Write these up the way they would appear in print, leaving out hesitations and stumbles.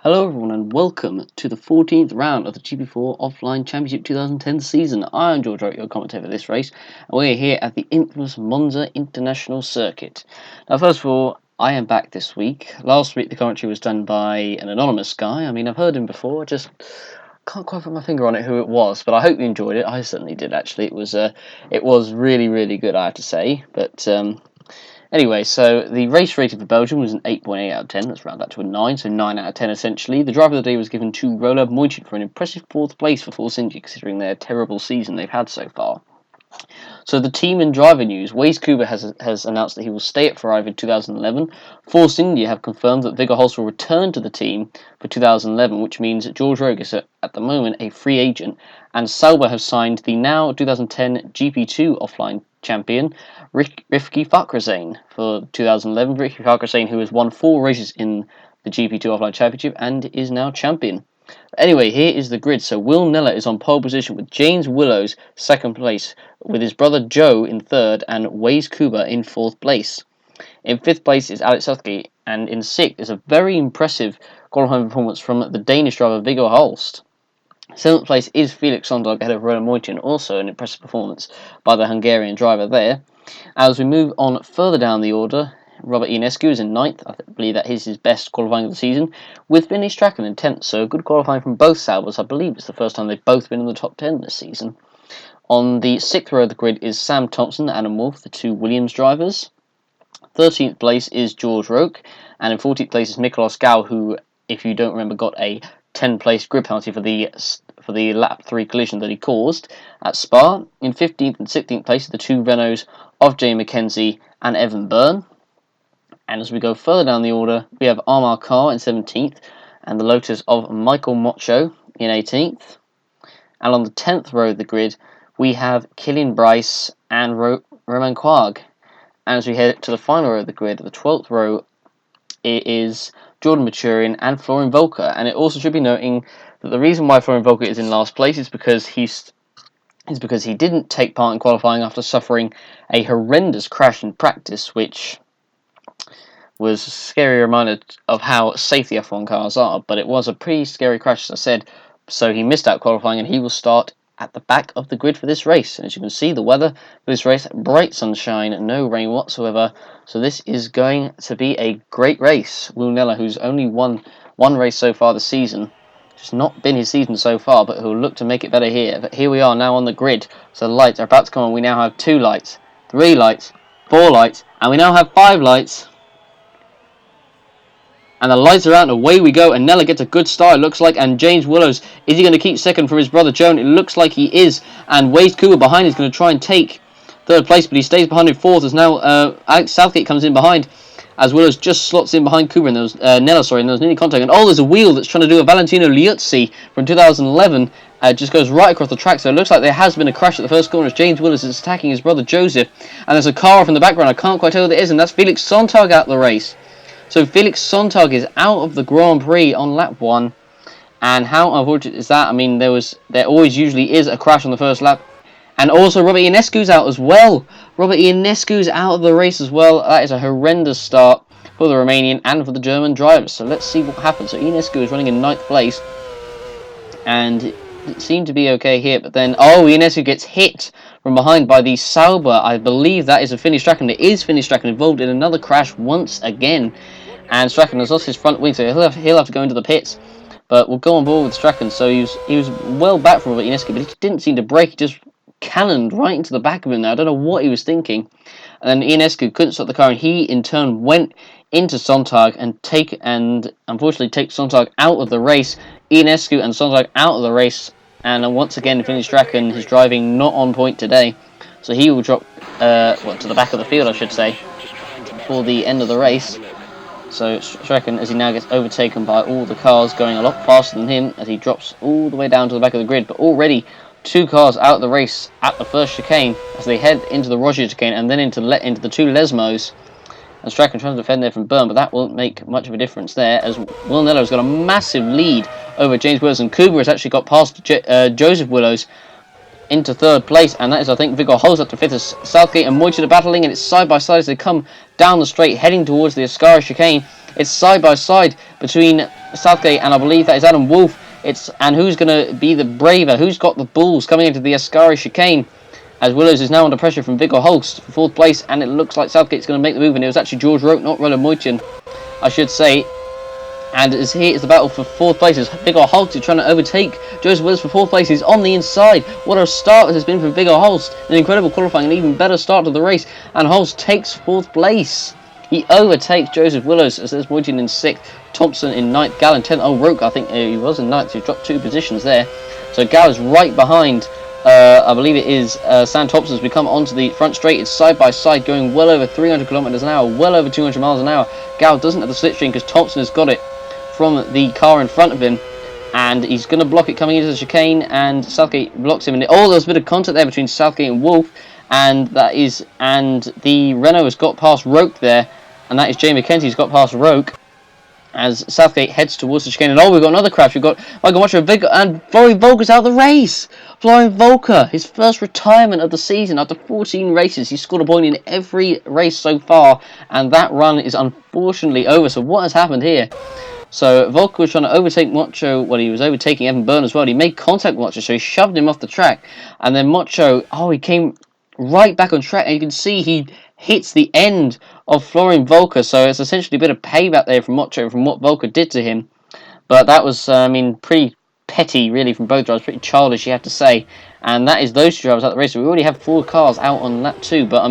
Hello everyone and welcome to the 14th round of the GP4 Offline Championship 2010 season. I am George Wright, your commentator for this race, and we're here at the infamous Monza International Circuit. Now first of all, I am back this week. Last week the commentary was done by an anonymous guy. I mean, I've heard him before, just can't quite put my finger on it who it was, but I hope you enjoyed it. I certainly did actually. It was really good, I have to say, but anyway, so the race rating for Belgium was an 8.8 out of 10. Let's round that to a 9, so 9 out of 10 essentially. The driver of the day was given to Roland Moichin for an impressive 4th place for Force India, considering their terrible season they've had so far. So the team and driver news: Waze Kuba has announced that he will stay at Ferrari in 2011. Force India have confirmed that Viggo Holst will return to the team for 2011, which means that George Roeg is at the moment a free agent, and Sauber has signed the now 2010 GP2 offline champion Rifki Fakhrizadeh for 2011. Rifki Fakhrizadeh, who has won 4 races in the GP2 offline championship and is now champion. Anyway, here is the grid. So Will Kneller is on pole position with James Willows 2nd place, with his brother Joe in 3rd and Waze Kuba in 4th place. In 5th place is Alex Southgate, and in 6th is a very impressive qualifying performance from the Danish driver Viggo Holst. 7th place is Felix Sondag ahead of Roland Moichin, also an impressive performance by the Hungarian driver there. As we move on further down the order, Robert Ionescu is in 9th. I believe that is his best qualifying of the season, with Vinny Strachan in 10th, so good qualifying from both Saubers. I believe it's the first time they've both been in the top 10 this season. On the 6th row of the grid is Sam Thompson and Adam Wolf, the 2 Williams drivers. 13th place is George Roeg, and in 14th place is Nicolas Gau, who, if you don't remember, got a 10-place grid penalty for the lap 3 collision that he caused at Spa. In 15th and 16th place are the 2 Renaults of Jay McKenzie and Evan Byrne. And as we go further down the order, we have Amar Khan in 17th, and the Lotus of Michael Mocho in 18th. And on the 10th row of the grid, we have Killian Bryce and Romain Quag. And as we head to the final row of the grid, the 12th row, it is Jordan Maturin and Florian Volker. And it also should be noting that the reason why Florian Volker is in last place is because he didn't take part in qualifying after suffering a horrendous crash in practice, which was a scary reminder of how safe the F1 cars are, but it was a pretty scary crash, as I said, so he missed out qualifying, and he will start at the back of the grid for this race. And as you can see, the weather for this race, bright sunshine, no rain whatsoever, so this is going to be a great race. Will Kneller, who's only won one race so far this season, it's not been his season so far, but he'll look to make it better here. But here we are now on the grid, so the lights are about to come on. We now have 2 lights, 3 lights, 4 lights, and we now have 5 lights. And the lights are out and away we go, and Kneller gets a good start, it looks like, and James Willows, is he going to keep 2nd for his brother Joan? It looks like he is, and Waze Kuba behind is going to try and take 3rd place, but he stays behind in 4th as now Alex Southgate comes in behind, as Willows just slots in behind Kuba, and there was Kneller, and there was nearly contact, and there's a wheel that's trying to do a Valentino Liuzzi from 2011, just goes right across the track, so it looks like there has been a crash at the first corner as James Willows is attacking his brother Joseph, and there's a car off in the background, I can't quite tell who that is, and that's Felix Sonntag out of the race. So Felix Sonntag is out of the Grand Prix on lap 1, and how unfortunate is that? I mean, there always usually is a crash on the first lap, and also Robert Ionescu's out as well. Robert Ionescu's out of the race as well. That is a horrendous start for the Romanian and for the German drivers. So let's see what happens. So Ionescu is running in 9th place, and it seemed to be okay here, but then Ionescu gets hit from behind by the Sauber. I believe that is a Vinny Strachan. It is Vinny Strachan involved in another crash once again, and Strachan has lost his front wing, so he'll have to go into the pits. But we'll go on board with Strachan. So he was well back from Robert Ionescu, but he didn't seem to brake. He just cannoned right into the back of him. Now I don't know what he was thinking. And then Ionescu couldn't stop the car, and he in turn went into Sonntag and unfortunately take Sonntag out of the race. Ionescu and Sonntag out of the race, and once again Vinny Strachan, his driving not on point today, so he will drop to the back of the field, I should say, for the end of the race. So Strachan, as he now gets overtaken by all the cars going a lot faster than him, as he drops all the way down to the back of the grid, but already 2 cars out of the race at the first chicane as they head into the Roger chicane and then into the 2 Lesmos. And Strachan trying to defend there from Byrne, but that won't make much of a difference there, as Will Kneller has got a massive lead over James Willows, and Kuba has actually got past Joseph Willows into 3rd place, and that is, I think, Viggo Holst up to 5th as Southgate and Moichin are battling, and it's side by side as they come down the straight, heading towards the Ascari chicane. It's side by side between Southgate and I believe that is Adam Wolf. And who's going to be the braver? Who's got the balls coming into the Ascari chicane? As Willows is now under pressure from Viggo Holst for 4th place, and it looks like Southgate's going to make the move, and it was actually George Roke, not Roland Moitian, I should say. And as here is the battle for 4th place, as Viggo Holst is trying to overtake Joseph Willows for 4th place. He's on the inside. What a start this has been for Viggo Holst. An incredible qualifying, an even better start to the race, and Holst takes 4th place. He overtakes Joseph Willows as there's Moitian in 6th, Thompson in 9th, Gal in 10th. Oh, Roke, I think he was in 9th, so he dropped 2 positions there. So Gal is right behind. I believe it is Sam Thompson as we come onto the front straight. It's side by side going well over 300 kilometers an hour, well over 200 miles an hour. Gal doesn't have the slipstream because Thompson has got it from the car in front of him, and he's going to block it coming into the chicane, and Southgate blocks him. And there's a bit of contact there between Southgate and Wolf, and the Renault has got past Roke there, and that is Jay McKenzie's got past Roke as Southgate heads towards the chicane. And we've got another crash. We've got Michael Macho Viggo, and Florian Volker's out of the race. Florian Volker, his first retirement of the season after 14 races. He's scored a point in every race so far, and that run is unfortunately over. So what has happened here? So Volker was trying to overtake Macho. Well, he was overtaking Evan Byrne as well. He made contact with Macho, so he shoved him off the track. And then Macho, he came right back on track, and you can see he hits the end of Florian Volker. So it's essentially a bit of payback there from Macho from what Volker did to him. But that was, pretty petty, really, from both drivers. Pretty childish, you have to say. And that is those 2 drivers out the race. So we already have 4 cars out on lap 2. But,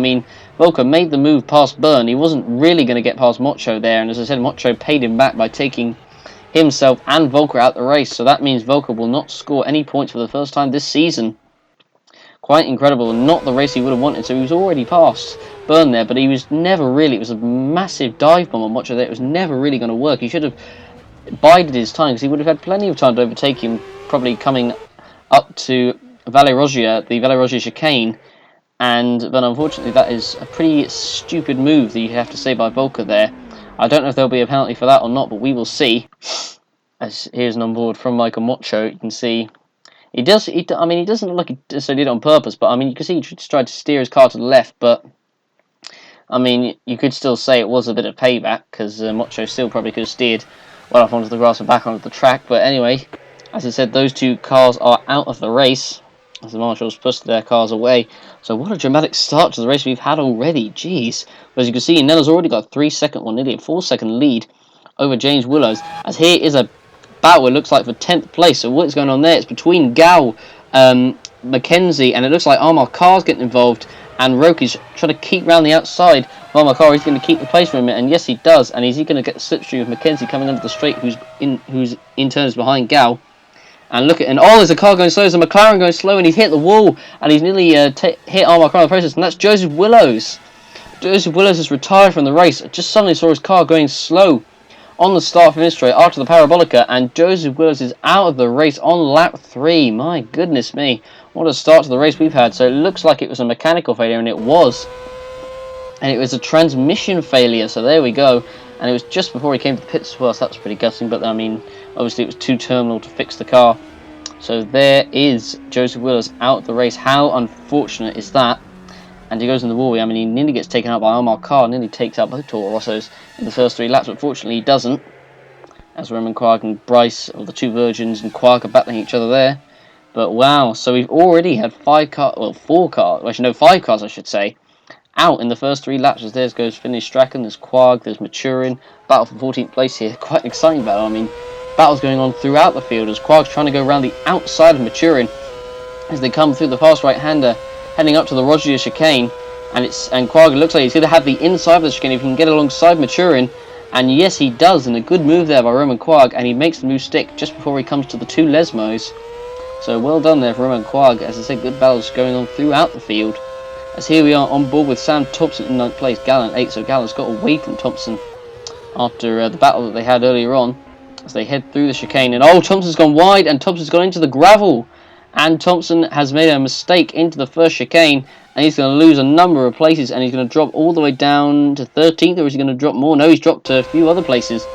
Volker made the move past Byrne. He wasn't really going to get past Macho there. And as I said, Macho paid him back by taking himself and Volker out the race. So that means Volker will not score any points for the first time this season. Quite incredible. Not the race he would have wanted. So he was already past Byrne there. But he was never really... It was a massive dive bomb on Macho there. It was never really going to work. He should have bided his time, because he would have had plenty of time to overtake him, probably coming up to the Valle Rogier chicane. But unfortunately that is a pretty stupid move that you have to say by Volker there. I don't know if there'll be a penalty for that or not, but we will see. As here's an onboard from Michael Macho, you can see he doesn't look like he necessarily did it on purpose, but you can see he just tried to steer his car to the left. But you could still say it was a bit of payback, because Macho still probably could have steered well off onto the grass and back onto the track. But anyway, as I said, those 2 cars are out of the race as the marshals pushed their cars away. So what a dramatic start to the race we've had already. Jeez. But as you can see, Nella's already got a 3-second, nearly a 4-second lead over James Willows. As here is a battle, it looks like, for 10th place. So what's going on there? It's between Gal, Mackenzie, and it looks like Armar Carr's getting involved. And Roke is trying to keep round the outside. Armar Carr is going to keep the place for him, and yes, he does. And is he going to get the slipstream of Mackenzie coming under the straight, who's in turns behind Gal? And look at, there's a car going slow. There's a McLaren going slow, and he's hit the wall, and he's nearly hit Armar Carr in the process, and that's Joseph Willows. Joseph Willows has retired from the race. I just suddenly saw his car going slow on the start finish straight after the Parabolica, and Joseph Willows is out of the race on lap 3. My goodness me, what a start to the race we've had. So it looks like it was a mechanical failure, and it was. And it was a transmission failure, so there we go. And it was just before he came to the pits as well, so that was pretty gutting. But obviously it was too terminal to fix the car. So there is Joseph Willows out of the race. How unfortunate is that? And he goes in the wall. He nearly gets taken out by Armar Carr, nearly takes out both Toro Rossos in the first 3 laps, but fortunately he doesn't. As Roman Quagg and Bryce, or the 2 virgins, and Quagg are battling each other there. But wow, so we've already had 5 cars, I should say, out in the first 3 laps. As there goes Finlay Strachan, there's Quagg, there's Maturin, battle for 14th place here. Quite an exciting battle. Battles going on throughout the field as Quagg's trying to go around the outside of Maturin as they come through the fast right-hander, heading up to the Rogier chicane, and Quagg looks like he's going to have the inside of the chicane if he can get alongside Maturin, and yes, he does, and a good move there by Roman Quagg, and he makes the move stick just before he comes to the 2 Lesmos. So well done there for Roman Quagg. As I said, good battles going on throughout the field. As here we are on board with Sam Thompson in 9th place, Gal in 8th, so Gal has got away from Thompson after the battle that they had earlier on as they head through the chicane, and Thompson's gone wide, and Thompson's gone into the gravel. And Thompson has made a mistake into the first chicane, and he's going to lose a number of places, and he's going to drop all the way down to 13th, or is he going to drop more? No, he's dropped to a few other places.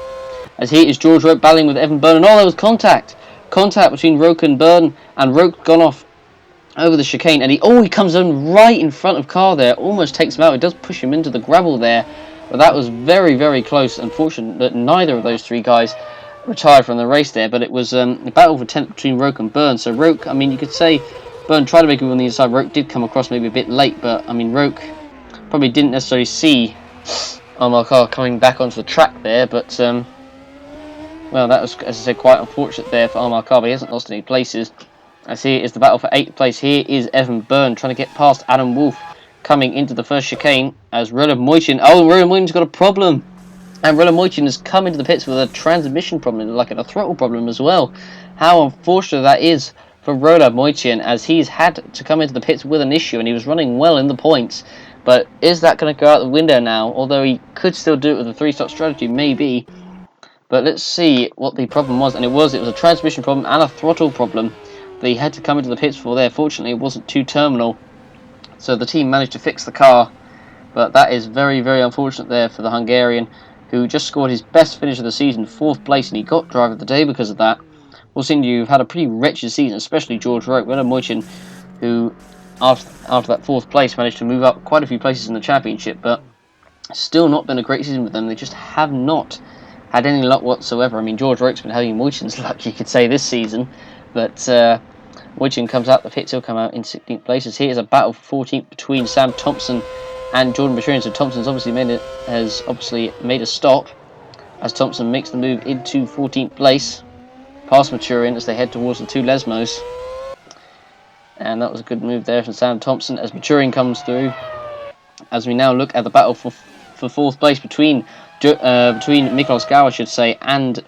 As here is George Roke battling with Evan Byrne, and there was contact between Roke and Byrne, and Roke gone off over the chicane, and he comes in right in front of Carr there, almost takes him out. It does push him into the gravel there, But that was very, very close. Unfortunate that neither of those three guys retired from the race there. But it was a battle for 10th between Roke and Byrne. So Roke, I mean, you could say Byrne tried to make a move on the inside. Roke did come across maybe a bit late, but I mean, Roke probably didn't necessarily see Omar Carr coming back onto the track there. But well, that was, as I said, quite unfortunate there for Omar Carr. But he hasn't lost any places. As here is the battle for 8th place. Here is Evan Byrne trying to get past Adam Wolf, coming into the first chicane as Roland Moichin. Oh, Roland Moichin's got a problem. And Roland Moichin has come into the pits with a transmission problem, like a throttle problem as well. How unfortunate that is for Roland Moichin, as he's had to come into the pits with an issue, and he was running well in the points. But is that going to go out the window now? Although he could still do it with a 3-stop strategy, maybe. But let's see what the problem was. And it was a transmission problem and a throttle problem. They had to come into the pits for there. Fortunately, it wasn't too terminal, so the team managed to fix the car. But that is very, very unfortunate there for the Hungarian, who just scored his best finish of the season, 4th place, and he got driver of the day because of that. We'll see you've had a pretty wretched season, especially George Roke. Roland Moichin, who after that 4th place managed to move up quite a few places in the championship, but still not been a great season with them. They just have not had any luck whatsoever. I mean, George Roke's been having Moichin's luck, you could say, this season, but Moichin comes out the pits. He'll come out in 16th places. Here is a battle for 14th between Sam Thompson and Jordan Maturin. So Thompson's has obviously made a stop as Thompson makes the move into 14th place, past Maturin as they head towards the 2 Lesmos. And that was a good move there from Sam Thompson as Maturin comes through. As we now look at the battle for 4th place between Miklos Gau, I should say, and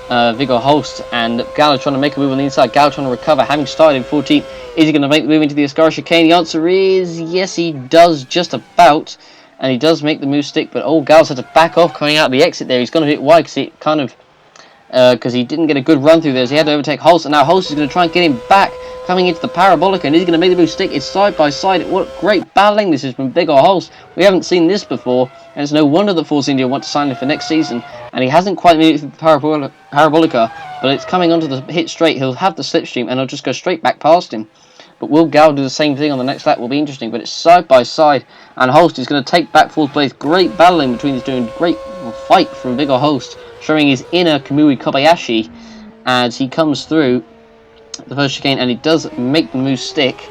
Viggo Holst, and Gala trying to make a move on the inside. Gala trying to recover, having started in 14th. Is he going to make the move into the Ascara chicane? The answer is yes, he does, just about. And he does make the move stick, but Gala's had to back off coming out of the exit there. He's going to hit wide because he didn't get a good run through there. So he had to overtake Holst, and now Holst is going to try and get him back, coming into the Parabolica, and he's going to make the move stick. It's side by side. What great battling this is from Viggo Holst. We haven't seen this before, and it's no wonder that Force India want to sign him for next season. And he hasn't quite made it through the Parabolica, but it's coming onto the hit straight. He'll have the slipstream, and he'll just go straight back past him. But will Gal do the same thing on the next lap? Will be interesting, but it's side by side, and Holst is going to take back 4th place. Great battling between these two, and great fight from Viggo Holst, showing his inner Kamui Kobayashi as he comes through the first chicane, and he does make the move stick.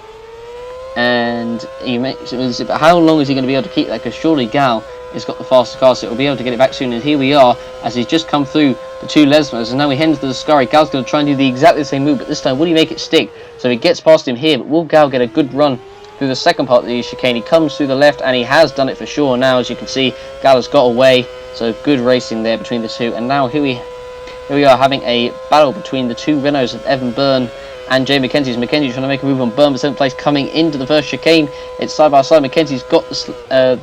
And he makes it. But how long is he going to be able to keep that? Because surely Gal has got the faster car, so he'll be able to get it back soon. And here we are, as he's just come through the 2 Lesmos, and now we head into the Scari. Gal's going to try and do exactly the same move, but this time will he make it stick? So he gets past him here, but will Gal get a good run through the second part of the chicane? He comes through the left, and he has done it for sure now. As you can see, Gal has got away, so good racing there between the two. And now here we are having a battle between the 2 Renaults of Evan Byrne and Jay McKenzie. McKenzie trying to make a move on Byrne, but 7th place coming into the first chicane. It's side by side. McKenzie's got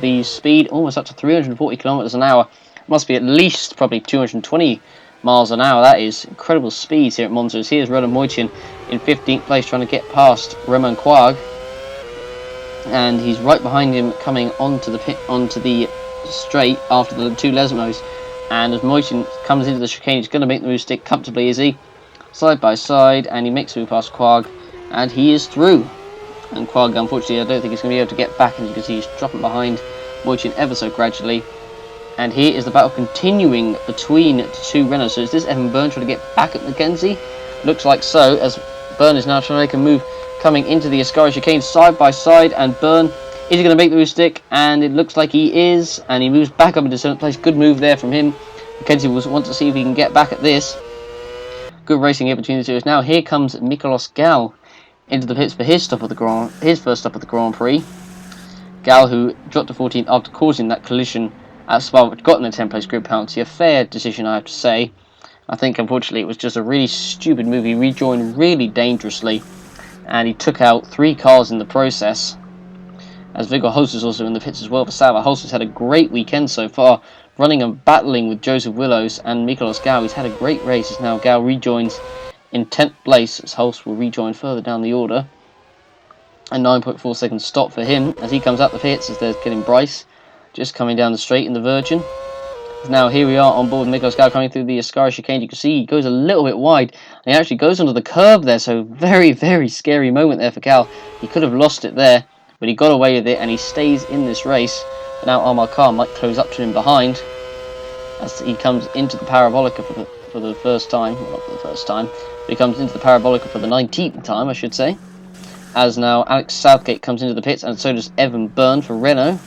the speed almost up to 340 kilometers an hour. Must be at least probably 220 miles an hour. That is incredible speeds here at Monza. Here's Roland Moichin in 15th place trying to get past Romain Quag, and he's right behind him coming onto the straight after the 2 Lesmos. And as Moichin comes into the chicane, he's going to make the move stick comfortably, is he? Side by side, and he makes a move past Quag, and he is through. And Quag, unfortunately, I don't think he's going to be able to get back, and you can see he's dropping behind Moichin ever so gradually. And here is the battle continuing between the 2 Renaults. So is this Evan Byrne trying to get back at McKenzie? Looks like so, as Byrne is now trying to make a move coming into the Ascari chicane side by side, and Byrne, is he going to make the move stick? And it looks like he is, and he moves back up into 7th place. Good move there from him. McKenzie will want to see if he can get back at this. Good racing here between the two. Now here comes Miklos Gal into the pits for his first stop of the Grand Prix. Gal, who dropped to 14th after causing that collision at Spa, which got in a 10th place grid penalty. A fair decision, I have to say. I think unfortunately it was just a really stupid move. He rejoined really dangerously, and he took out 3 cars in the process. As Viggo Holst is also in the pits as well for Sauber. Holst has had a great weekend so far, running and battling with Joseph Willows and Miklos Gal. He's had a great race as now Gal rejoins in 10th place, as Holst will rejoin further down the order. A 9.4 second stop for him as he comes out the pits, as they're getting Bryce just coming down the straight in the Virgin. Now here we are on board Miklos Gal coming through the Ascari chicane. You can see he goes a little bit wide, and he actually goes onto the curb there, so very, very scary moment there for Gal. He could have lost it there. but he got away with it and he stays in this race. But now Amar Khan might close up to him behind as he comes into the Parabolica for the first time. Well, not for the first time, but he comes into the Parabolica for the 19th time, I should say. As now Alex Southgate comes into the pits, and so does Evan Byrne for Renault.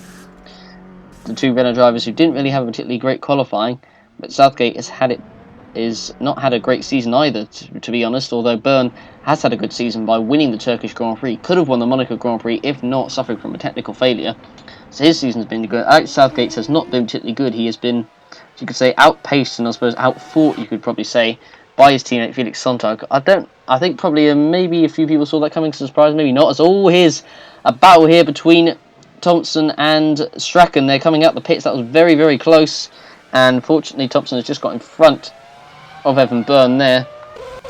The two Renault drivers who didn't really have a particularly great qualifying, but Southgate is not had a great season either, to be honest, although Byrne has had a good season by winning the Turkish Grand Prix. Could have won the Monaco Grand Prix if not suffering from a technical failure. So his season's been good. Alex Southgate has not been particularly good. He has been, you could say, outpaced and I suppose outfought, you could probably say, by his teammate Felix Sontag. I think probably maybe a few people saw that coming, surprise, maybe not. As here's a battle here between Thompson and Strachan. They're coming out the pits. That was very, very close. And fortunately, Thompson has just got in front of Evan Byrne there.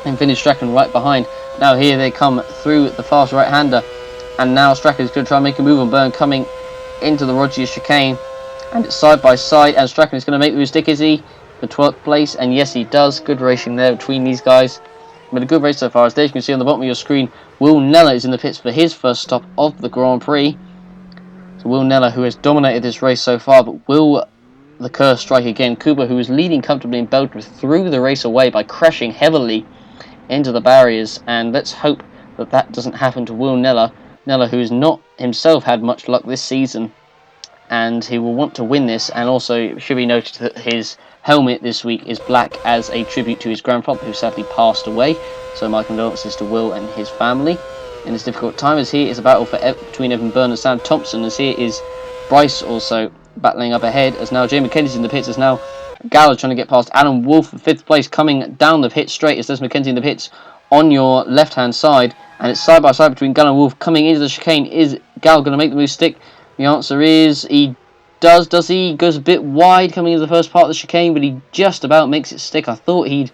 And finished Strachan right behind. Now here they come through the fast right-hander. And now Strachan is going to try and make a move on Byrne coming into the Rogier chicane. And it's side by side. And Strachan is going to make the mistake, is he? The 12th place. And yes, he does. Good racing there between these guys. But a good race so far. As there you can see on the bottom of your screen, Will Neller is in the pits for his first stop of the Grand Prix. So Will Neller, who has dominated this race so far, but will the curse strike again? Kuba, who was leading comfortably in Belgium, threw the race away by crashing heavily into the barriers, and let's hope that that doesn't happen to Will Neller. Neller, who has not himself had much luck this season, and he will want to win this. And also, it should be noted that his helmet this week is black as a tribute to his grandfather, who sadly passed away. So my condolences to Will and his family in this difficult time. As here is a battle between Evan Byrne and Sam Thompson, as here is Bryce also battling up ahead, as now Jay McKenzie's in the pits, as now Gallagher trying to get past Alan Wolf for 5th place, coming down the pit straight, as there's McKenzie in the pits on your left hand side, and it's side by side between Gallagher and Wolf coming into the chicane. Is Gallagher going to make the move stick? The answer is he does he? He goes a bit wide coming into the first part of the chicane, but he just about makes it stick. I thought he'd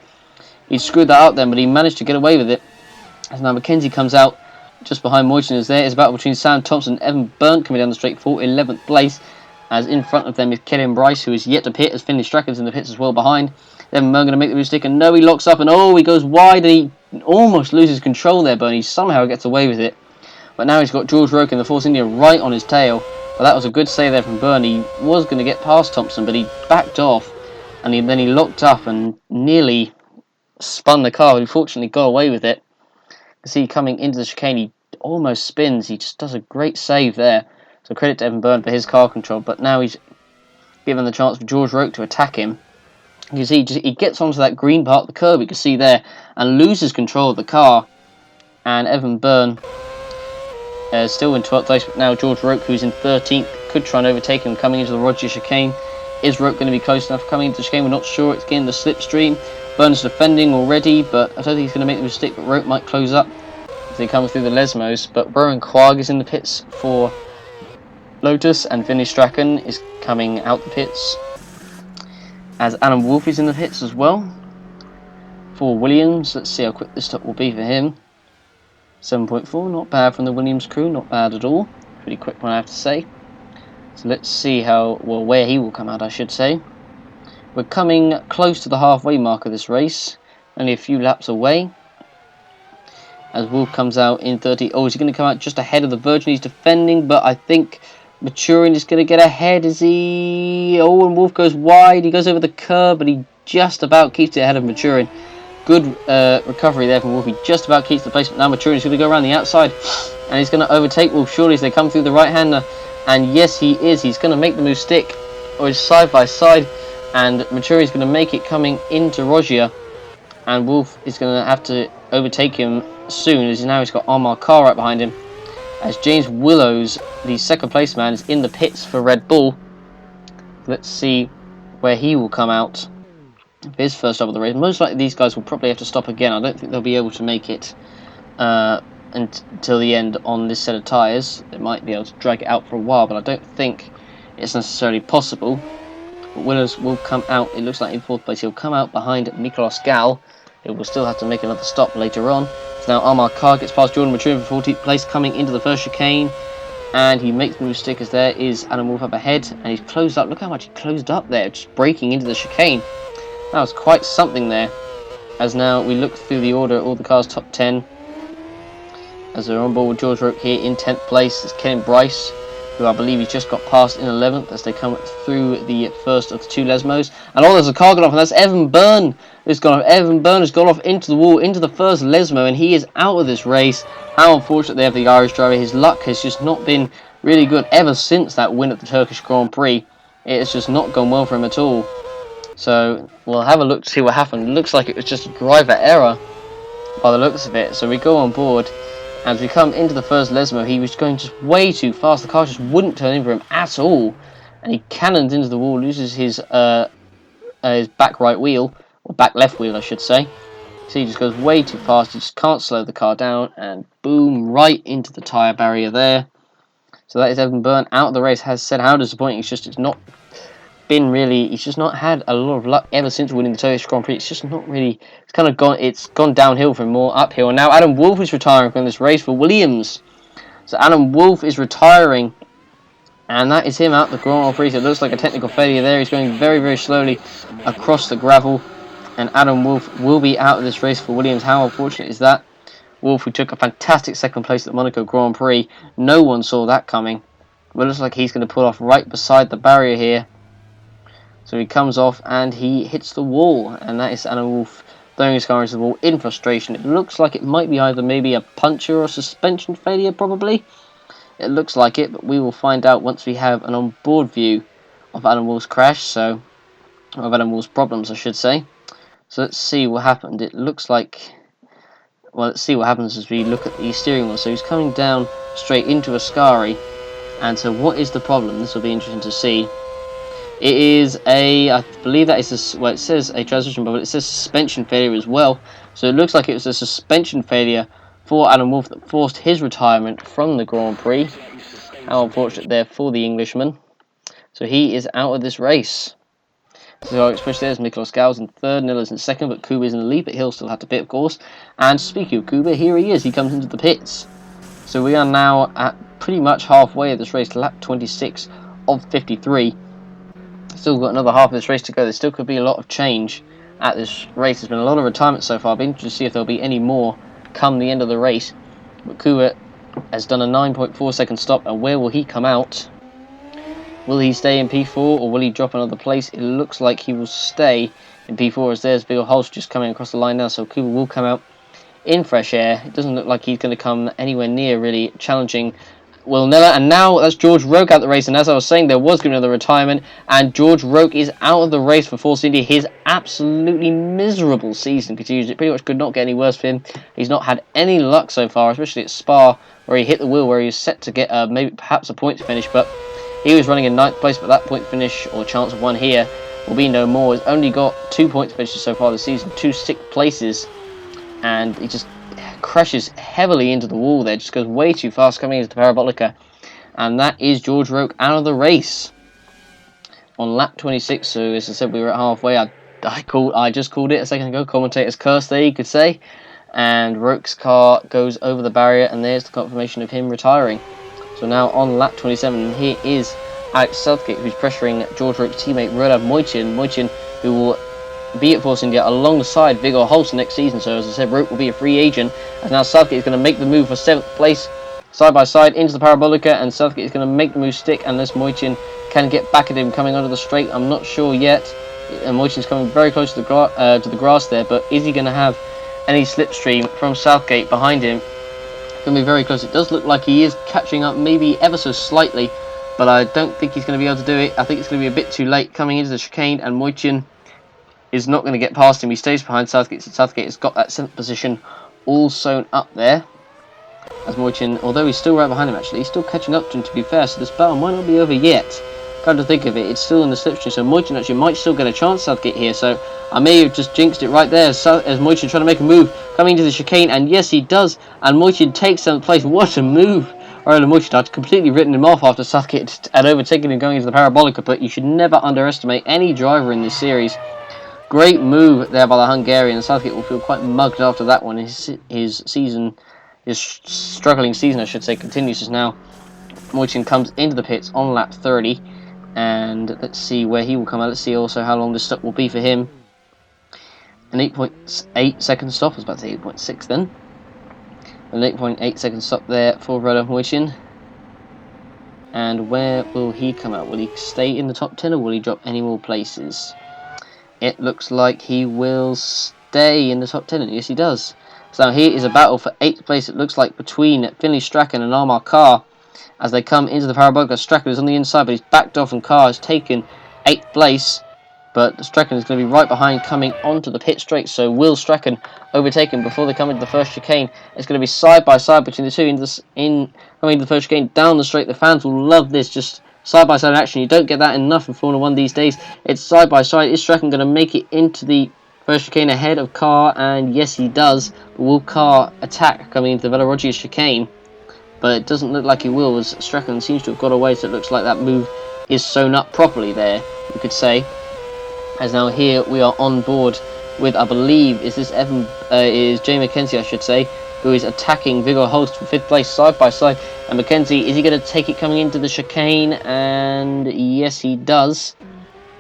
screwed that out then, but he managed to get away with it. As now McKenzie comes out just behind Moyton. As there is a battle between Sam Thompson and Evan Byrne coming down the straight for 11th place. As in front of them is Kellen Bryce, who is yet to pit, as finished Strachan's in the pits as well behind. Evan Byrne going to make the move stick, and no, he locks up, and he goes wide, and he almost loses control there, but he somehow gets away with it. But now he's got George Roke in the Force India right on his tail. But that was a good save there from Byrne. He was going to get past Thompson, but he backed off, and then he locked up and nearly spun the car, but he fortunately got away with it. You see, coming into the chicane, he almost spins. He just does a great save there. So credit to Evan Byrne for his car control. But now he's given the chance for George Roke to attack him. You see, he gets onto that green part of the curb, you can see there, and loses control of the car. And Evan Byrne is still in 12th place, but now George Roke, who's in 13th, could try and overtake him coming into the Rogier chicane. Is Roke going to be close enough coming into the chicane? We're not sure. It's getting the slipstream. Byrne's defending already, but I don't think he's going to make the mistake, but Roke might close up as they come through the Lesmos. But Rowan Quagg is in the pits for Lotus, and Vinny Strachan is coming out the pits, as Alan Wolf is in the pits as well for Williams. Let's see how quick this stop will be for him. 7.4, not bad from the Williams crew, not bad at all. Pretty quick one, I have to say. So let's see where he will come out, I should say. We're coming close to the halfway mark of this race, only a few laps away. As Wolf comes out in 30. Is he going to come out just ahead of the Virgin? He's defending, but I think Maturin is going to get ahead. Is he? And Wolf goes wide. He goes over the curb, but he just about keeps it ahead of Maturin. Good recovery there from Wolf. He just about keeps the place, but now Maturin is going to go around the outside, and he's going to overtake Wolf surely as they come through the right-hander. And yes, he is. He's going to make the move stick, or is side by side, and Maturin is going to make it coming into Rogier, and Wolf is going to have to overtake him soon, as now he's got Amar Khan right behind him. As James Willows, the second place man, is in the pits for Red Bull. Let's see where he will come out for his first stop of the race. Most likely these guys will probably have to stop again. I don't think they'll be able to make it until the end on this set of tyres. They might be able to drag it out for a while, but I don't think it's necessarily possible. But Willows will come out, it looks like in 4th place. He'll come out behind Nicolas Gal. He will still have to make another stop later on. So now Amar Khan gets past Jordan Maturin for 14th place, coming into the first chicane. And he makes the move stick, as there is Alan Wolf up ahead. And he's closed up. Look how much he closed up there, just breaking into the chicane. That was quite something there. As now we look through the order, all the cars top 10. as they're on board with George Roke here in 10th place. There's Ken Bryce, who I believe he's just got past in 11th as they come through the first of the 2 Lesmos. And there's a car gone off, and that's Evan Byrne who's gone off. Evan Byrne has gone off into the wall, into the first Lesmo, and he is out of this race. How unfortunate they have the Irish driver. His luck has just not been really good ever since that win at the Turkish Grand Prix. It has just not gone well for him at all. So we'll have a look to see what happened. It looks like it was just a driver error by the looks of it. So we go on board. As we come into the first Lesmo, he was going just way too fast. The car just wouldn't turn in for him at all. And he cannons into the wall, loses his back right wheel, or back left wheel I should say. So he just goes way too fast. He just can't slow the car down. And boom, right into the tyre barrier there. So that is Evan Byrne out of the race. Has said how disappointing. It's not been really. He's just not had a lot of luck ever since winning the Turkish Grand Prix. It's just not really. It's kind of gone. It's gone downhill from more uphill. And now Adam Wolff is retiring from this race for Williams. So Adam Wolff is retiring, and that is him out the Grand Prix. So it looks like a technical failure there. He's going very, very slowly across the gravel, and Adam Wolff will be out of this race for Williams. How unfortunate is that? Wolff, who took a fantastic second place at the Monaco Grand Prix. No one saw that coming. But it looks like he's going to pull off right beside the barrier here. So he comes off and he hits the wall, and that is Adam Wolff throwing his car into the wall in frustration. It looks like it might be either maybe a puncture or suspension failure, probably. It looks like it, but we will find out once we have an on-board view of Adam Wolff's crash, of Adam Wolff's problems, I should say. So let's see what happened. It looks like, well, let's see what happens as we look at the steering wheel. So he's coming down straight into Ascari, and so what is the problem? This will be interesting to see. It is I believe that is well, it says a transmission bubble. It says suspension failure as well. So it looks like it was a suspension failure for Adam Wolff that forced his retirement from the Grand Prix. How unfortunate there for the Englishman. So he is out of this race. So especially there's Miklos Gau's in third, Niller's in second, but Kuba's in the lead, but he'll still have to pit, of course. And speaking of Kuba, here he is. He comes into the pits. So we are now at pretty much halfway of this race, lap 26 of 53. Still got another half of this race to go. There still could be a lot of change at this race. There's been a lot of retirement so far. I'll be interested to see if there'll be any more come the end of the race. But Kuba has done a 9.4 second stop, and where will he come out? Will he stay in P4 or will he drop another place? It looks like he will stay in P4 as there's Bill Holst just coming across the line now. So Kuba will come out in fresh air. It doesn't look like he's going to come anywhere near really challenging Will Miller, and now that's George Roke out the race. And as I was saying, there was going to be another retirement, and George Roke is out of the race for Force India. His absolutely miserable season continues. It pretty much could not get any worse for him. He's not had any luck so far, especially at Spa, where he hit the wheel, where he was set to get maybe perhaps a point finish, but he was running in 9th place. But that point finish or chance of one here will be no more. He's only got 2 point finishes so far this season, 2 6th places, and he just crashes heavily into the wall there, just goes way too fast coming into the Parabolica, and that is George Roke out of the race on lap 26. So as I said, we were at halfway. I just called it a second ago. Commentator's curse there, you could say. And Roke's car goes over the barrier, and there's the confirmation of him retiring. So now on lap 27, and here is Alex Southgate, who's pressuring George Roke's teammate Roland Moichin, who will be at Force India alongside Viggo Holst next season. So as I said, Roke will be a free agent, and now Southgate is going to make the move for 7th place, side by side into the Parabolica, and Southgate is going to make the move stick unless Moichin can get back at him coming onto the straight. I'm not sure yet, and Moichin's coming very close to the grass there, but is he going to have any slipstream from Southgate behind him? It's going to be very close. It does look like he is catching up, maybe ever so slightly, but I don't think he's going to be able to do it. I think it's going to be a bit too late coming into the chicane, and Moichin is not going to get past him. He stays behind Southgate, so Southgate has got that 7th position all sewn up there. As Moichin, although he's still right behind him actually, he's still catching up to him, to be fair, so this battle might not be over yet. Come to think of it, it's still in the slipstream, so Moichin actually might still get a chance, Southgate here, so I may have just jinxed it right there as Moichin trying to make a move, coming into the chicane, and yes he does, and Moichin takes 7th place. What a move! Roland Moichin had completely written him off after Southgate had overtaken him going into the Parabolica, but you should never underestimate any driver in this series. Great move there by the Hungarian. Southgate will feel quite mugged after that one. His struggling season, I should say, continues as now Moichin comes into the pits on lap 30, and let's see where he will come out. Let's see also how long this stop will be for him. An 8.8 second stop. I was about to say 8.6 then. An 8.8 second stop there for Renault. And where will he come out? Will he stay in the top 10 or will he drop any more places? It looks like he will stay in the top 10, and yes he does. So now here is a battle for 8th place, it looks like, between Finley Strachan and Armar Carr as they come into the parabolic. Strachan is on the inside, but he's backed off, and Carr has taken 8th place. But Strachan is going to be right behind, coming onto the pit straight. So will Strachan overtake him before they come into the first chicane? It's going to be side by side between the two coming into the first chicane down the straight. The fans will love this, just side by side action. You don't get that enough in Formula 1 these days. It's side by side. Is Strachan going to make it into the first chicane ahead of Carr? And yes, he does. But will Carr attack coming into the Velarogia chicane? But it doesn't look like he will, as Strachan seems to have got away. So it looks like that move is sewn up properly there, you could say. As now here we are on board with, I believe, is Jay McKenzie, I should say, who is attacking Viggo Holst for 5th place side by side. And McKenzie, is he going to take it coming into the chicane? And yes, he does.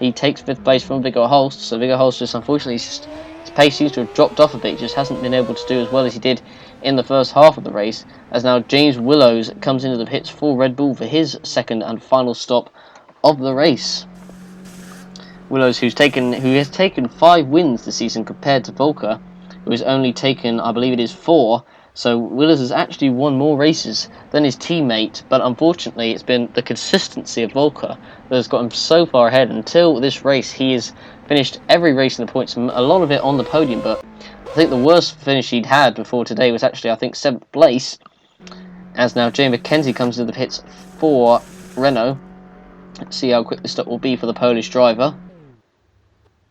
He takes 5th place from Viggo Holst. So Viggo Holst, just unfortunately, his pace seems to have dropped off a bit. He just hasn't been able to do as well as he did in the first half of the race. As now James Willows comes into the pits for Red Bull for his second and final stop of the race. Willows, who has taken 5 wins this season compared to Volker, who has only taken, I believe it is, 4. So Willows has actually won more races than his teammate, but unfortunately it's been the consistency of Volker that has got him so far ahead. Until this race, he has finished every race in the points, a lot of it on the podium, but I think the worst finish he'd had before today was actually, I think, 7th place. As now Jay McKenzie comes into the pits for Renault. Let's see how quick the stop will be for the Polish driver.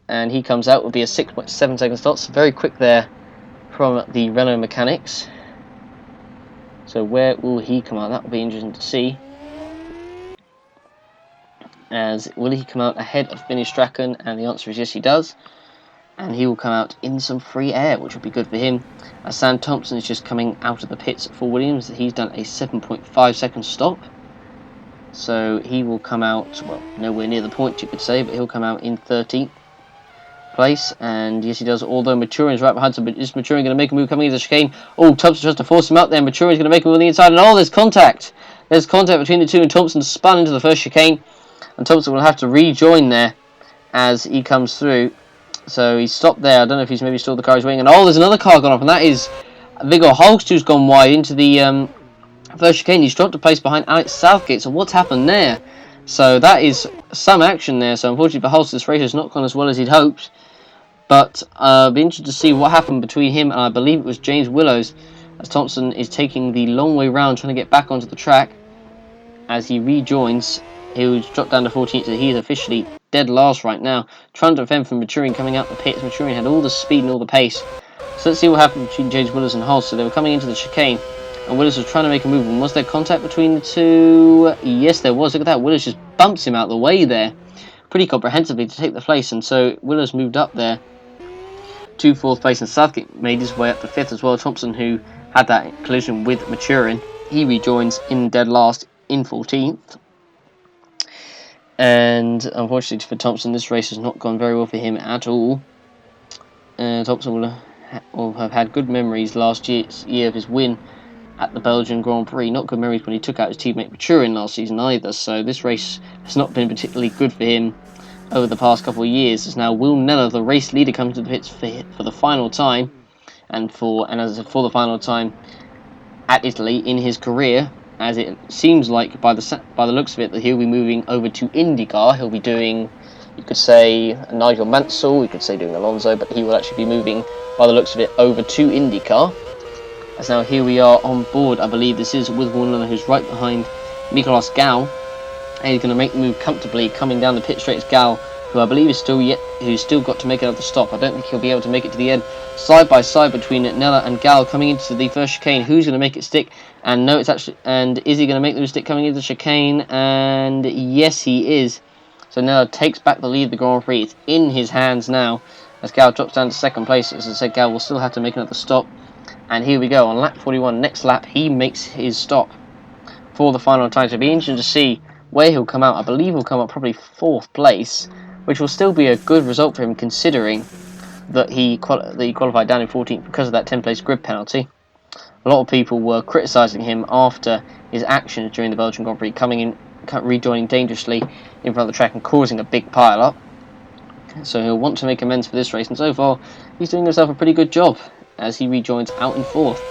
And he comes out, will be a 6.7 second stop, so very quick there from the Renault mechanics. So where will he come out? That will be interesting to see. As will he come out ahead of Finley Strachan? And the answer is yes, he does. And he will come out in some free air, which will be good for him. As Sam Thompson is just coming out of the pits for Williams, he's done a 7.5 second stop. So he will come out, well, nowhere near the point, you could say, but he'll come out in 13th. Place, and yes he does, although Maturin is right behind him. But is Maturin going to make a move coming into the chicane? Oh, Thompson tries to force him out there. Maturin is going to make a move on the inside, and there's contact. There's contact between the two, and Thompson spun into the first chicane, and Thompson will have to rejoin there as he comes through. So he's stopped there. I don't know if he's maybe stalled the car he's waiting, and there's another car gone off, and that is Viggo Holst, who's gone wide into the first chicane. He's dropped a place behind Alex Southgate. So what's happened there? So that is some action there. So unfortunately for Holst, this race has not gone as well as he'd hoped. But I'll be interested to see what happened between him and I believe it was James Willows, as Thompson is taking the long way round trying to get back onto the track. As he rejoins, he was dropped down to 14th, so he is officially dead last right now. Trying to defend from Maturin coming out the pits. Maturin had all the speed and all the pace. So let's see what happened between James Willows and Holst. So they were coming into the chicane, and Willows was trying to make a move. And was there contact between the two? Yes, there was. Look at that. Willows just bumps him out of the way there, pretty comprehensively, to take the place. And so Willows moved up there to 4th place, and Southgate made his way up to 5th as well. Thompson, who had that collision with Maturin, he rejoins in dead last in 14th. And unfortunately for Thompson, this race has not gone very well for him at all. Thompson will have had good memories last year of his win at the Belgian Grand Prix. Not good memories when he took out his teammate Maturin last season either. So this race has not been particularly good for him over the past couple of years. As now Will Neller, the race leader, comes to the pits for the final time, and for the final time at Italy in his career, as it seems like by the looks of it that he'll be moving over to IndyCar. He'll be doing, you could say, Nigel Mansell, you could say doing Alonso, but he will actually be moving, by the looks of it, over to IndyCar. As now here we are on board, I believe this is with Will Neller, who's right behind Nicolas Gal. And he's going to make the move comfortably, coming down the pit straight as Gal, who I believe is who's still got to make another stop. I don't think he'll be able to make it to the end. Side by side between Neller and Gal coming into the first chicane. Who's going to make it stick? And no, it's actually, and is he going to make the stick coming into the chicane? And yes, he is. So Neller takes back the lead of the Grand Prix. It's in his hands now, as Gal drops down to 2nd place. As I said, Gal will still have to make another stop. And here we go on lap 41. Next lap, he makes his stop for the final time. So it'll be interesting to see where he'll come out. I believe he'll come out probably 4th place, which will still be a good result for him, considering that he qualified down in 14th because of that 10th place grid penalty. A lot of people were criticising him after his actions during the Belgian Grand Prix, coming in, rejoining dangerously in front of the track and causing a big pile-up. So he'll want to make amends for this race, and so far he's doing himself a pretty good job as he rejoins out in 4th.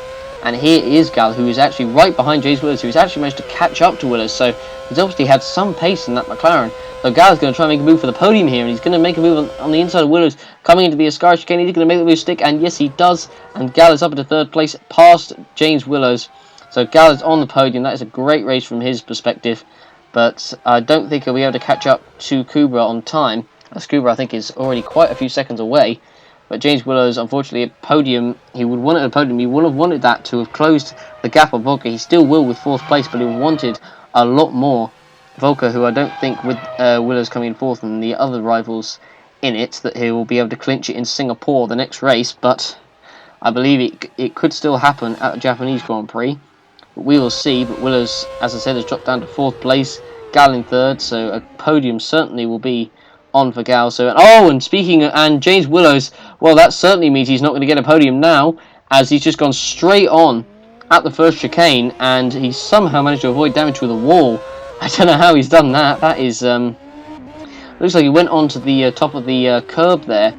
And here is Gal, who is actually right behind James Williams, who's actually managed to catch up to Williams, so he's obviously had some pace in that McLaren. So Gal is going to try and make a move for the podium here, and he's going to make a move on the inside of Williams, coming into the Ascari chicane. He's going to make the move stick, and yes, he does. And Gal is up into 3rd place, past James Willows. So Gal is on the podium. That is a great race from his perspective, but I don't think he'll be able to catch up to Kubra on time, as Kubra, I think, is already quite a few seconds away. But James Willows, unfortunately, at podium, he would want it at a podium. He would have wanted that to have closed the gap on Volker. He still will with 4th place, but he wanted a lot more. Volker, who I don't think with Willows coming in 4th and the other rivals in it, that he will be able to clinch it in Singapore the next race. But I believe it could still happen at the Japanese Grand Prix. But we will see. But Willows, as I said, has dropped down to 4th place. Gal in 3rd, so a podium certainly will be on for Gal. So, and speaking of, and James Willows, well, that certainly means he's not going to get a podium now, as he's just gone straight on at the first chicane, and he somehow managed to avoid damage with a wall. I don't know how he's done that. That is, looks like he went onto the top of the curb there,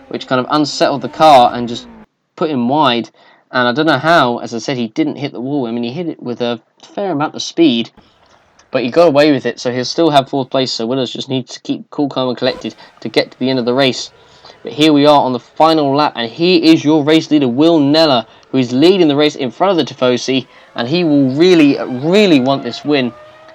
which kind of unsettled the car and just put him wide. And I don't know how, as I said, he didn't hit the wall. I mean, he hit it with a fair amount of speed, but he got away with it, so he'll still have 4th place. So Willows just needs to keep cool, calm and collected to get to the end of the race. But here we are on the final lap, and here is your race leader, Will Neller, who is leading the race in front of the Tifosi, and he will really, really want this win.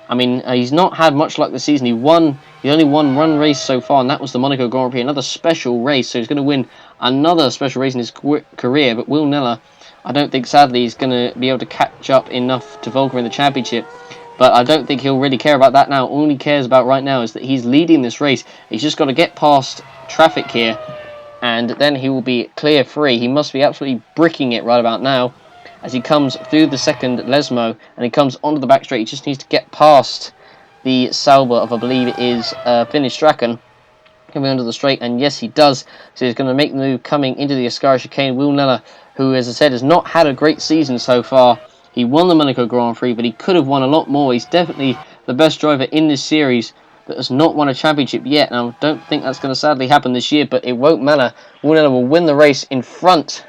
I mean, he's not had much luck this season. He only won one race so far, and that was the Monaco Grand Prix, another special race, so he's going to win another special race in his career. But Will Neller, I don't think, sadly, he's going to be able to catch up enough to Volker in the championship. But I don't think he'll really care about that now. All he cares about right now is that he's leading this race. He's just got to get past traffic here, and then he will be clear free. He must be absolutely bricking it right about now as he comes through the second Lesmo, and he comes onto the back straight. He just needs to get past the Sauber of, I believe it is, Finnish Strachan, coming onto the straight, and yes, he does. So he's going to make the move coming into the Ascari chicane. Will Neller, who, as I said, has not had a great season so far. He won the Monaco Grand Prix, but he could have won a lot more. He's definitely the best driver in this series that has not won a championship yet, and I don't think that's going to sadly happen this year, but it won't matter. Will Neller will win the race in front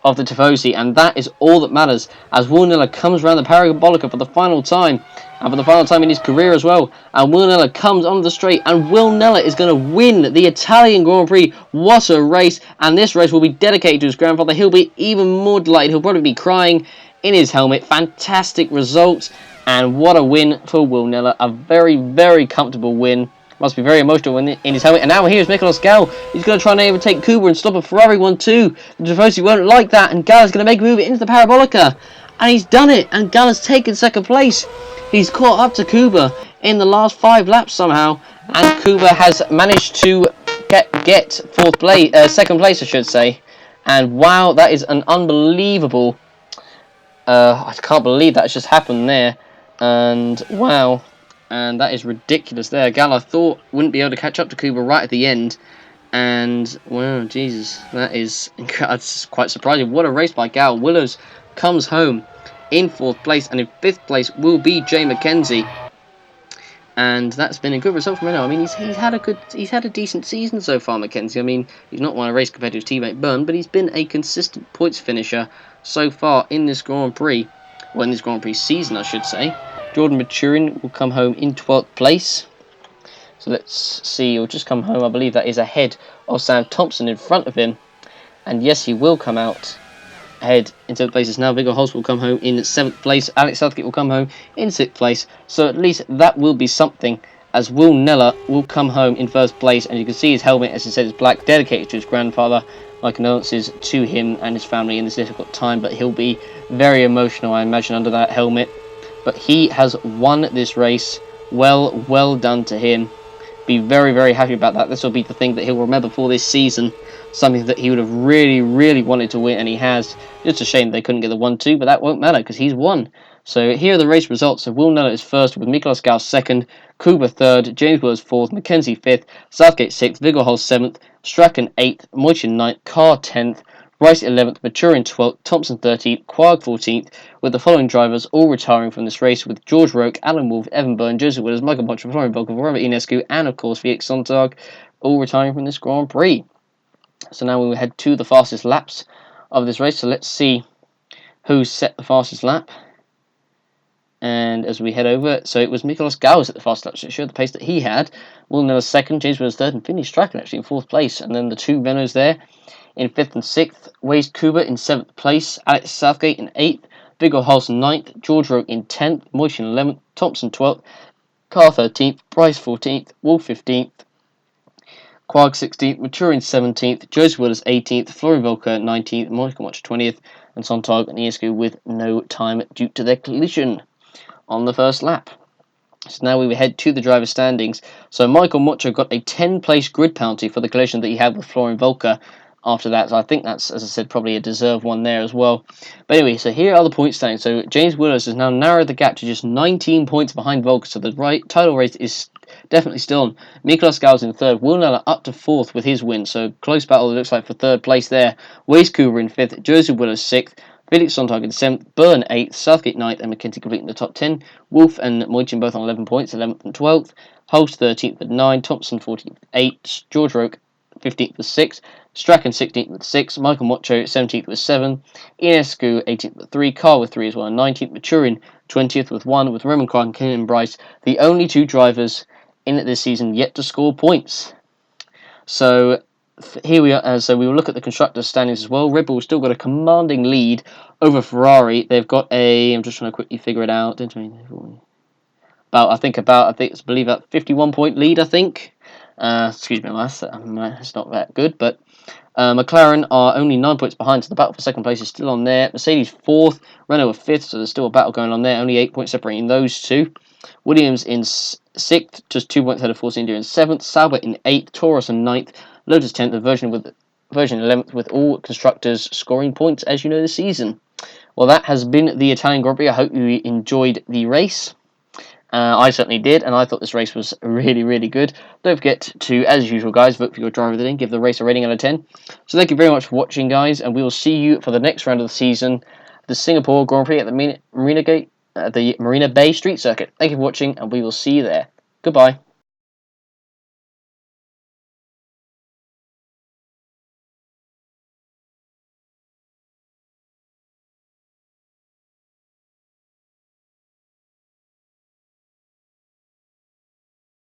of the Tifosi, and that is all that matters, as Will Neller comes around the Parabolica for the final time, and for the final time in his career as well, and Will Neller comes onto the straight, and Will Neller is going to win the Italian Grand Prix. What a race, and this race will be dedicated to his grandfather. He'll be even more delighted. He'll probably be crying in his helmet. Fantastic result, and what a win for Will Neller. A very, very comfortable win. Must be very emotional in his helmet. And now here's Nicolas Gal. He's going to try and overtake Kuba and stop a Ferrari 1-2. The Tifosi won't like that, and Gal is going to make a move into the Parabolica. And he's done it, and Gal has taken 2nd place. He's caught up to Kuba in the last 5 laps somehow, and Kuba has managed to get 2nd place, I should say. And wow, that is an unbelievable... I can't believe that's just happened there. And wow, and that is ridiculous there. Gal, I thought, wouldn't be able to catch up to Kuba right at the end. And wow, Jesus, that's quite surprising. What a race by Gal. Willows comes home in 4th place, and in 5th place will be Jay McKenzie. And that's been a good result from him. I mean, he's had a decent season so far, McKenzie. I mean, he's not won a race compared to his teammate Byrne, but he's been a consistent points finisher so far in this Grand Prix. Well, in this Grand Prix season, I should say. Jordan Maturin will come home in 12th place. So let's see, he'll just come home. I believe that is ahead of Sam Thompson in front of him. And yes, he will come out ahead in 7th places now. Viggo Holst will come home in 7th place. Alex Southgate will come home in 6th place. So at least that will be something, as Will Neller will come home in 1st place. And you can see his helmet, as I said, is black, dedicated to his grandfather. My condolences to him and his family in this difficult time, but he'll be very emotional, I imagine, under that helmet. But he has won this race. Well done to him. Be very, very happy about that. This will be the thing that he'll remember for this season. Something that he would have really, really wanted to win, and he has. Just a shame they couldn't get the 1-2, but that won't matter because he's won. So here are the race results. So Will Neller is 1st with Nicolas Gal 2nd, Kuba 3rd, James Willows 4th, McKenzie 5th, Southgate 6th, Viggo Holst 7th, Strachan 8th, Moichin 9th, Carr 10th, Bryce 11th, Maturin 12th, Thompson 13th, Quag 14th, with the following drivers all retiring from this race, with George Roke, Alan Wolf, Evan Byrne, Joseph Willis, Michael Boncher, Florian Volkov, Robert Ionescu, and of course Felix Sonntag, all retiring from this Grand Prix. So now we will head to the fastest laps of this race. So let's see who set the fastest lap. And as we head over, so it was Nicolas Gauss at the fastest lap, so it showed the pace that he had. Will Miller's second, James Miller's third, and Finley Strachan actually in fourth place. And then the two Renaults there in fifth and sixth. Waze Kuba in seventh place. Alex Southgate in eighth. Viggo Holson ninth. George Roke in 10th. Moishin 11th. Thompson 12th. Carr 13th. Bryce 14th. Wolf 15th. Quag 16th. Maturin 17th. Joseph Willis 18th. Florian Volker 19th. Michael Watch 20th. And Sonntag and Ionescu with no time due to their collision on the first lap. So now we will head to the driver standings. So Michael Mocho got a 10-place grid penalty for the collision that he had with Florian Volker after that. So I think that's, as I said, probably a deserved one there as well. But anyway, so here are the points standings. So James Willis has now narrowed the gap to just 19 points behind Volker. So the title race is definitely still on. Miklos Gauss in third. Will Neller up to fourth with his win. So close battle, it looks like, for third place there. Waze Cooper in fifth. Joseph Willis sixth. Felix Sonntag in 7th, Byrne 8th, Southgate 9th, and McKenzie completing the top 10. Wolf and Moichin both on 11 points, 11th and 12th. Holst 13th with 9, Thompson 14th with 8, George Roke 15th with 6, Strachan 16th with 6, Michael Mocho 17th with 7, Ionescu 18th with 3, Carr with 3 as well, 19th, Maturin 20th with 1, with Roman Clark and Kenyon Bryce, the only two drivers in it this season yet to score points. So here we are. So we will look at the constructors' standings as well. Red Bull still got a commanding lead over Ferrari. They've got I'm just trying to quickly figure it out. I believe a 51-point lead. I think. Excuse me, that's not that good. But McLaren are only 9 points behind, so the battle for second place is still on there. Mercedes fourth, Renault are fifth, so there's still a battle going on there. Only 8 points separating those two. Williams in sixth, just 2 points ahead of Force India in seventh. Sauber in eighth, Taurus in ninth, Lotus 10th, and version 11th, with all constructors scoring points as you know this season. Well, that has been the Italian Grand Prix. I hope you enjoyed the race. I certainly did, and I thought this race was really, really good. Don't forget to, as usual, guys, vote for your driver of the day. Give the race a rating out of 10. So thank you very much for watching, guys, and we will see you for the next round of the season, the Singapore Grand Prix at the Marina Bay Street Circuit. Thank you for watching, and we will see you there. Goodbye.